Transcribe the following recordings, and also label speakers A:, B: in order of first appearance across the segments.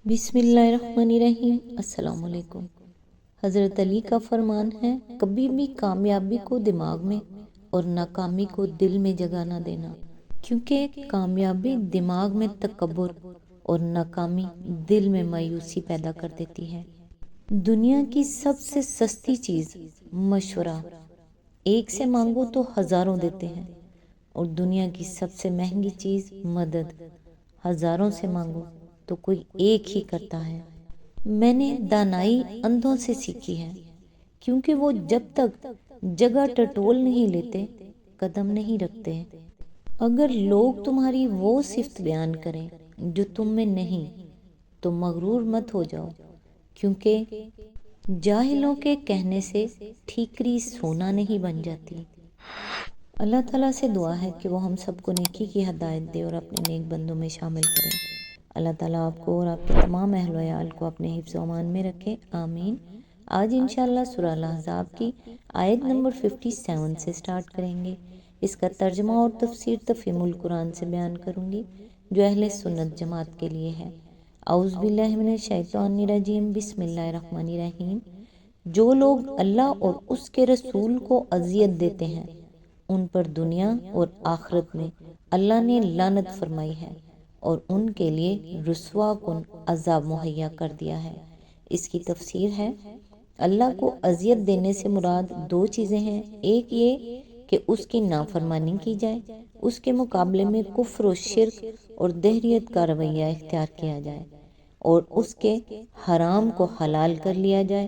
A: بسم اللہ الرحمن الرحیم۔ السلام علیکم۔ حضرت علی کا فرمان ہے، کبھی بھی کامیابی کو دماغ میں اور ناکامی کو دل میں جگہ نہ دینا، کیونکہ کامیابی دماغ میں تکبر اور ناکامی دل میں مایوسی پیدا کر دیتی ہے۔ دنیا کی سب سے سستی چیز مشورہ، ایک سے مانگو تو ہزاروں دیتے ہیں، اور دنیا کی سب سے مہنگی چیز مدد، ہزاروں سے مانگو تو کوئی ایک ہی کرتا ہے۔ میں نے دانائی اندھوں سے سیکھی ہے، کیونکہ وہ جب تک جگہ ٹٹول نہیں لیتے قدم نہیں رکھتے۔ اگر لوگ تمہاری وہ صفت بیان کریں جو تم میں نہیں تو مغرور مت ہو جاؤ، کیونکہ جاہلوں کے کہنے سے ٹھیکری سونا نہیں بن جاتی۔ اللہ تعالیٰ سے دعا ہے کہ وہ ہم سب کو نیکی کی ہدایت دے اور اپنے نیک بندوں میں شامل کرے۔ اللہ تعالیٰ آپ کو اور آپ کے تمام اہل و عیال کو اپنے حفظ و امان میں رکھے، آمین۔ آج انشاءاللہ سورہ الاحزاب کی آیت نمبر 57 سے سٹارٹ کریں گے۔ اس کا ترجمہ اور تفسیر تفہیم القرآن سے بیان کروں گی، جو اہل سنت جماعت کے لیے ہے۔ اعوذ باللہ من الشیطان الرجیم، بسم اللہ الرحمن الرحیم۔ جو لوگ اللہ اور اس کے رسول کو اذیت دیتے ہیں، ان پر دنیا اور آخرت میں اللہ نے لعنت فرمائی ہے اور ان کے لیے رسوا کن عذاب مہیا کر دیا ہے۔ اس کی تفسیر ہے، اللہ کو اذیت دینے سے مراد دو چیزیں ہیں۔ ایک یہ کہ اس کی نافرمانی کی جائے، اس کے مقابلے میں کفر و شرک اور دہریت کا رویہ اختیار کیا جائے، اور اس کے حرام کو حلال کر لیا جائے۔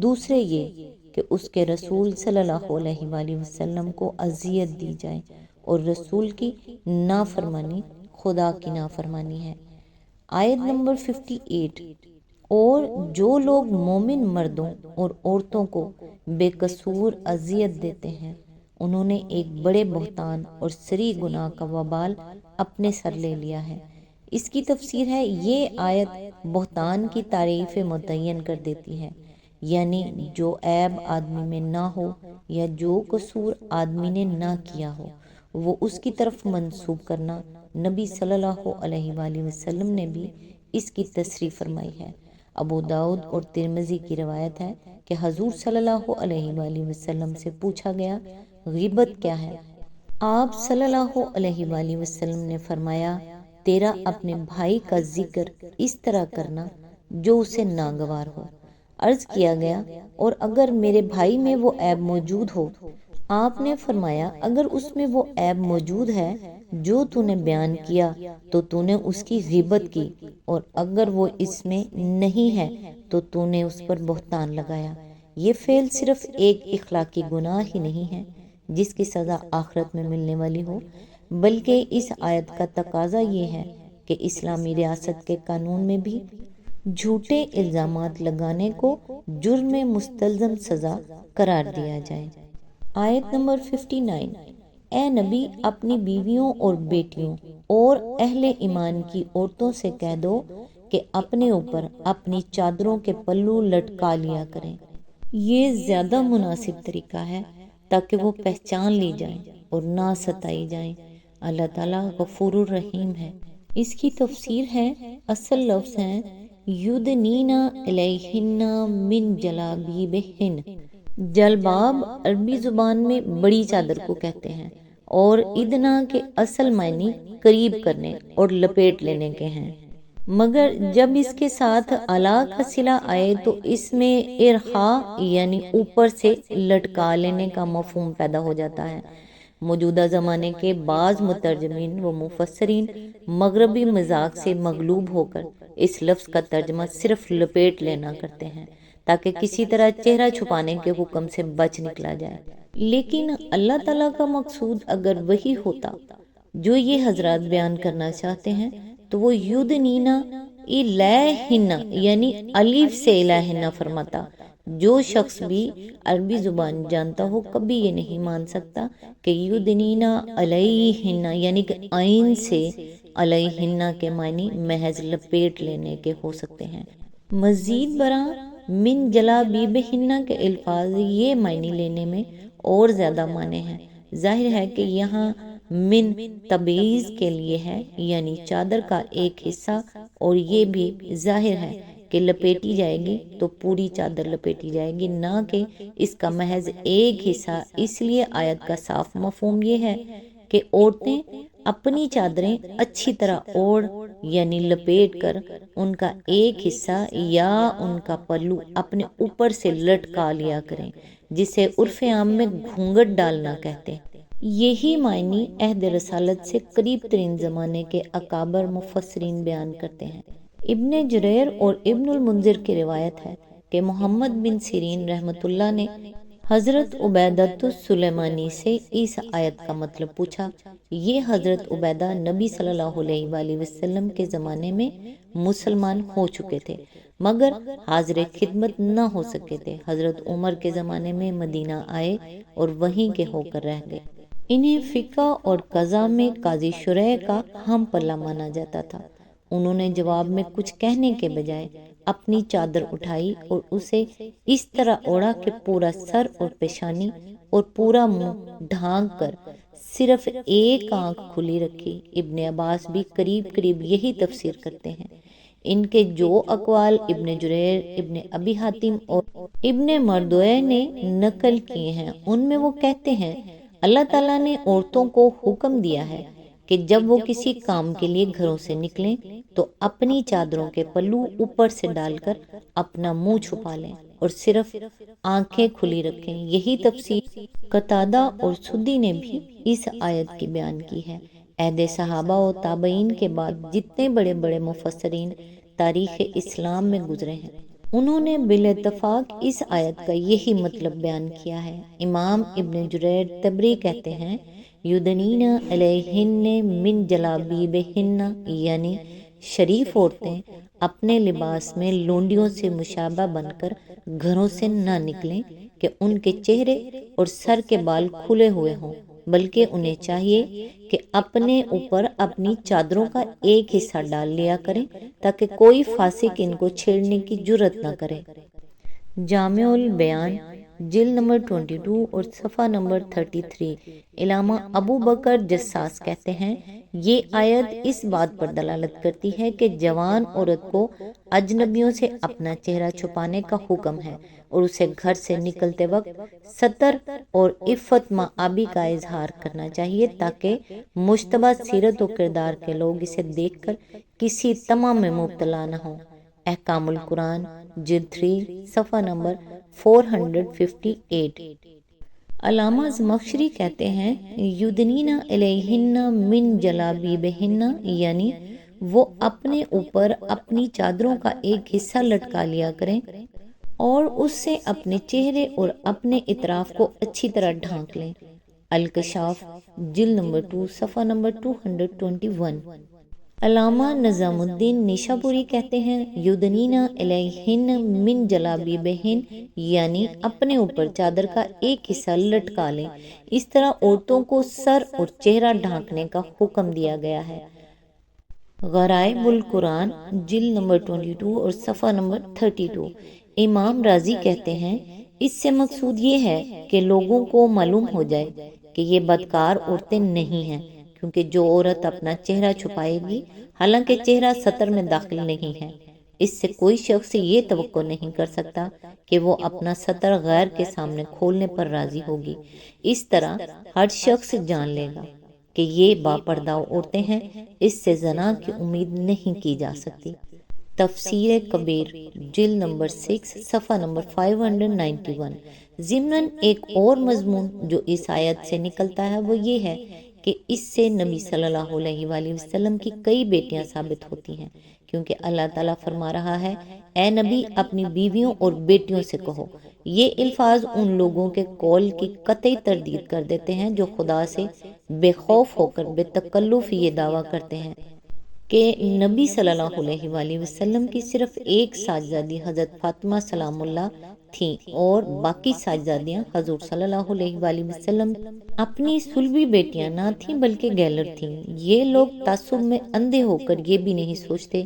A: دوسرے یہ کہ اس کے رسول صلی اللہ علیہ وآلہ وسلم کو اذیت دی جائے، اور رسول کی نافرمانی خدا کی نافرمانی ہے۔ آیت نمبر 58۔ اور جو لوگ مومن مردوں اور عورتوں کو بے قصور اذیت دیتے ہیں، انہوں نے ایک بڑے بہتان اور صریح گناہ کا وبال اپنے سر لے لیا ہے۔ اس کی تفسیر ہے، یہ آیت بہتان کی تعریف متعین کر دیتی ہے، یعنی جو عیب آدمی میں نہ ہو یا جو قصور آدمی نے نہ کیا ہو، وہ اس کی طرف منسوب کرنا۔ نبی صلی اللہ علیہ وآلہ وسلم نے بھی اس کی تصریح فرمائی ہے۔ ابو داؤد اور ترمذی کی روایت ہے کہ حضور صلی اللہ علیہ وآلہ وسلم سے پوچھا گیا، غیبت کیا ہے؟ آپ صلی اللہ علیہ وآلہ وسلم نے فرمایا، تیرا اپنے بھائی کا ذکر اس طرح کرنا جو اسے ناگوار ہو۔ عرض کیا گیا، اور اگر میرے بھائی میں وہ عیب موجود ہو؟ آپ نے فرمایا، اگر اس میں وہ عیب موجود ہے جو تو نے بیان کیا تو تو نے اس کی غیبت کی، اور اگر وہ اس میں نہیں ہے تو تو نے اس پر بہتان لگایا۔ یہ فعل صرف ایک اخلاقی گناہ ہی نہیں ہے جس کی سزا آخرت میں ملنے والی ہو، بلکہ اس آیت کا تقاضا یہ ہے کہ اسلامی ریاست کے قانون میں بھی جھوٹے الزامات لگانے کو جرم مستلزم سزا قرار دیا جائے۔ آیت نمبر 59۔ اے نبی، اپنی بیویوں اور بیٹیوں اور اہل ایمان کی عورتوں سے کہہ دو کہ اپنے اوپر اپنی چادروں کے پلو لٹکا لیا کریں۔ یہ زیادہ مناسب طریقہ ہے تاکہ وہ پہچان لی جائیں اور نہ ستائی جائیں۔ اللہ تعالیٰ غفور الرحیم ہے۔ اس کی تفسیر ہے، اصل لفظ ہیں یدنین علیہن من جلابیبہن۔ جلباب عربی زبان میں بڑی چادر کو کہتے ہیں، اور ادنا کے اصل معنی قریب کرنے اور لپیٹ لینے کے ہیں، مگر جب اس کے ساتھ اعلیٰ کا صلہ آئے تو اس میں ارخا یعنی اوپر سے لٹکا لینے کا مفہوم پیدا ہو جاتا ہے۔ موجودہ زمانے کے بعض مترجمین و مفسرین مغربی مذاق سے مغلوب ہو کر اس لفظ کا ترجمہ صرف لپیٹ لینا کرتے ہیں تاکہ کسی طرح چہرہ چھپانے کے حکم سے بچ نکلا جائے، لیکن اللہ تعالیٰ کا مقصود اگر وہی ہوتا جو یہ حضرات بیان کرنا چاہتے ہیں تو وہ یدنینا الیہن یعنی الف سے الہن فرماتا۔ جو شخص بھی عربی زبان جانتا ہو کبھی یہ نہیں مان سکتا کہ یدنینا علیہن یعنی کہ عین سے علیہن کے معنی محض لپیٹ لینے کے ہو سکتے ہیں۔ مزید برآں من جلابیبہن کے الفاظ یہ معنی لینے میں اور زیادہ مانے ہیں۔ ظاہر ہے کہ یہاں من تبعیض کے لیے ہے، یعنی چادر کا ایک حصہ، اور یہ بھی ظاہر ہے کہ لپیٹی جائے گی تو پوری چادر لپیٹی جائے گی، نہ کہ اس کا محض ایک حصہ۔ اس لیے آیت کا صاف مفہوم یہ ہے کہ عورتیں اپنی چادریں اچھی طرح اوڑھ یعنی لپیٹ کر ان کا ایک حصہ یا ان کا پلو اپنے اوپر سے لٹکا لیا کریں، جسے عرف عام میں گھونگھٹ ڈالنا کہتے ہیں۔ یہی معنی عہد رسالت سے قریب ترین زمانے کے اکابر مفسرین بیان کرتے ہیں۔ ابن جریر اور ابن المنذر کی روایت ہے کہ محمد بن سیرین رحمۃ اللہ نے حضرت عبیدۃ السلیمانی سے اس آیت کا مطلب پوچھا۔ یہ حضرت عبیدہ نبی صلی اللہ علیہ وآلہ وسلم کے زمانے میں مسلمان ہو چکے تھے، مگر حاضر خدمت نہ ہو سکے تھے۔ حضرت عمر کے زمانے میں مدینہ آئے اور وہیں کے ہو کر رہ گئے۔ انہیں فقہ اور قضاء میں قاضی شرح کا ہم پلہ مانا جاتا تھا۔ انہوں نے جواب میں کچھ کہنے کے بجائے اپنی چادر اٹھائی اور اسے اس طرح اوڑھا کہ پورا سر اور پیشانی اور پورا منہ ڈھانک کر صرف ایک آنکھ کھلی رکھی۔ ابن عباس بھی قریب قریب یہی تفسیر کرتے ہیں۔ ان کے جو اقوال ابن جریر، ابن ابی حاتم اور ابن مردویہ نے نقل کیے ہیں، ان میں وہ کہتے ہیں اللہ تعالیٰ نے عورتوں کو حکم دیا ہے کہ جب وہ کسی کام کے لیے گھروں سے نکلیں تو اپنی چادروں کے پلو اوپر سے ڈال کر اپنا منہ چھپا لیں اور صرف آنکھیں کھلی رکھیں۔ یہی تفسیر قتادہ اور سدی نے بھی اس آیت کی بیان کی ہے۔ عہد صحابہ و تابعین کے بعد جتنے بڑے بڑے مفسرین تاریخ اسلام میں گزرے ہیں، انہوں نے بالاتفاق اس آیت کا یہی مطلب بیان کیا ہے۔ امام ابن جریر طبری کہتے ہیں یدنین علیہن من جلابیبہن، یعنی شریف عورتیں اپنے لباس میں لونڈیوں سے مشابہ بن کر گھروں سے نہ نکلیں کہ ان کے چہرے اور سر کے بال کھلے ہوئے ہوں، بلکہ انہیں چاہیے کہ اپنے اوپر اپنی چادروں کا ایک حصہ ڈال لیا کریں تاکہ کوئی فاسق ان کو چھیڑنے کی جرت نہ کرے۔ جامع البیان جلد نمبر 22 اور صفحہ نمبر 33۔ علامہ ابو بکر جساس کہتے ہیں یہ آیت اس بات پر دلالت کرتی ہے کہ جوان عورت کو اجنبیوں سے اپنا چہرہ چھپانے کا حکم ہے اور اسے گھر سے نکلتے وقت ستر اور عفت مآبی کا اظہار کرنا چاہیے تاکہ مشتبہ سیرت و کردار کے لوگ اسے دیکھ کر کسی طمع میں مبتلا نہ ہوں۔ احکام القرآن جلد 3 صفحہ نمبر 458۔ علامہ زمخشری کہتے ہیں یدنین علیہن من جلابیبہن، یعنی وہ اپنے اوپر اپنی چادروں کا ایک حصہ لٹکا لیا کریں اور اس سے اپنے چہرے اور اپنے اطراف کو اچھی طرح ڈھانک لیں۔ الکشاف جلد نمبر 2 صفحہ نمبر 221۔ علامہ نظام الدین نیشاپوری کہتے ہیں یدنین علیہن من جلابیبہن، یعنی اپنے اوپر چادر کا ایک حصہ لٹکا لیں۔ اس طرح عورتوں کو سر اور چہرہ ڈھانکنے کا حکم دیا گیا ہے۔ غرائب القرآن جلد نمبر 22 اور صفحہ نمبر 32۔ امام رازی کہتے ہیں اس سے مقصود یہ ہے کہ لوگوں کو معلوم ہو جائے کہ یہ بدکار عورتیں نہیں ہیں، کیونکہ جو عورت اپنا چہرہ چھپائے گی حالانکہ چہرہ سطر میں داخل نہیں ہے، اس سے کوئی شخص یہ توقع نہیں کر سکتا کہ وہ اپنا سطر غیر کے سامنے کھولنے پر راضی ہوگی۔ اس طرح ہر شخص جان لے گا کہ یہ باپردہ عورتیں ہیں، اس سے زنا کی امید نہیں کی جا سکتی۔ تفسیر کبیر جلد نمبر 6 صفحہ نمبر 591۔ ضمناً ایک اور مضمون جو اس آیت سے نکلتا ہے وہ یہ ہے کہ اس سے نبی صلی اللہ علیہ وآلہ وسلم کی کئی بیٹیاں ثابت ہوتی ہیں، کیونکہ اللہ تعالیٰ فرما رہا ہے اے نبی اپنی بیویوں اور بیٹیوں سے کہو۔ یہ الفاظ ان لوگوں کے قول کی قطعی تردید کر دیتے ہیں جو خدا سے بے خوف ہو کر بے تکلف یہ دعویٰ کرتے ہیں کہ نبی صلی اللہ علیہ وآلہ وسلم کی صرف ایک ساجزادی حضرت فاطمہ سلام اللہ تھیں اور باقی ساجزادیاں حضور صلی اللہ علیہ وآلہ وسلم اپنی صلبی بیٹیاں نہ تھیں بلکہ گیلر تھیں۔ یہ لوگ تعصب میں اندھے ہو کر یہ بھی نہیں سوچتے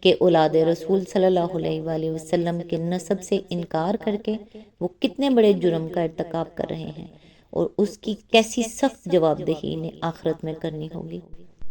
A: کہ اولاد رسول صلی اللہ علیہ وآلہ وسلم کے نسب سے انکار کر کے وہ کتنے بڑے جرم کا ارتکاب کر رہے ہیں۔ اور اس کی کیسی سخت جواب دہی انہیں آخرت میں کرنی ہوگی۔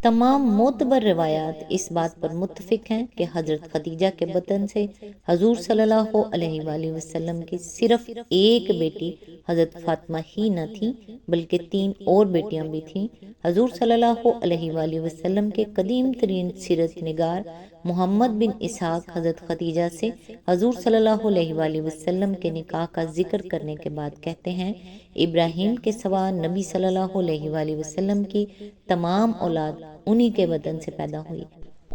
A: تمام معتبر روایات اس بات پر متفق ہیں کہ حضرت خدیجہ کے بطن سے حضور صلی اللہ علیہ وآلہ وسلم کی صرف ایک بیٹی حضرت فاطمہ ہی نہ تھی بلکہ 3 اور بیٹیاں بھی تھیں۔ حضور صلی اللہ علیہ وآلہ وسلم کے قدیم ترین سیرت نگار محمد بن اسحاق حضرت خدیجہ سے حضور صلی اللہ علیہ وآلہ وسلم کے نکاح کا ذکر کرنے کے بعد کہتے ہیں، ابراہیم کے سوا نبی صلی اللہ علیہ وآلہ وسلم کی تمام اولاد انہی کے بدن سے پیدا ہوئی۔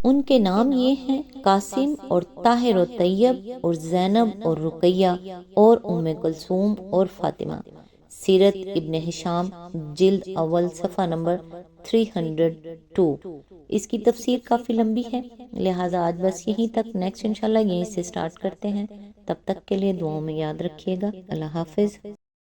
A: ان کے نام یہ ہیں قاسم اور طاہر و طیب اور زینب اور رقیہ اور ام کلثوم اور فاطمہ۔ سیرت ابن ہشام جلد اول صفحہ نمبر 302۔ اس کی تفسیر کافی لمبی ہے، لہٰذا آج بس یہیں تک، نیکسٹ انشاءاللہ یہیں سے سٹارٹ کرتے ہیں۔ تب تک کے لیے دعاؤں میں یاد رکھیے گا۔ اللہ حافظ۔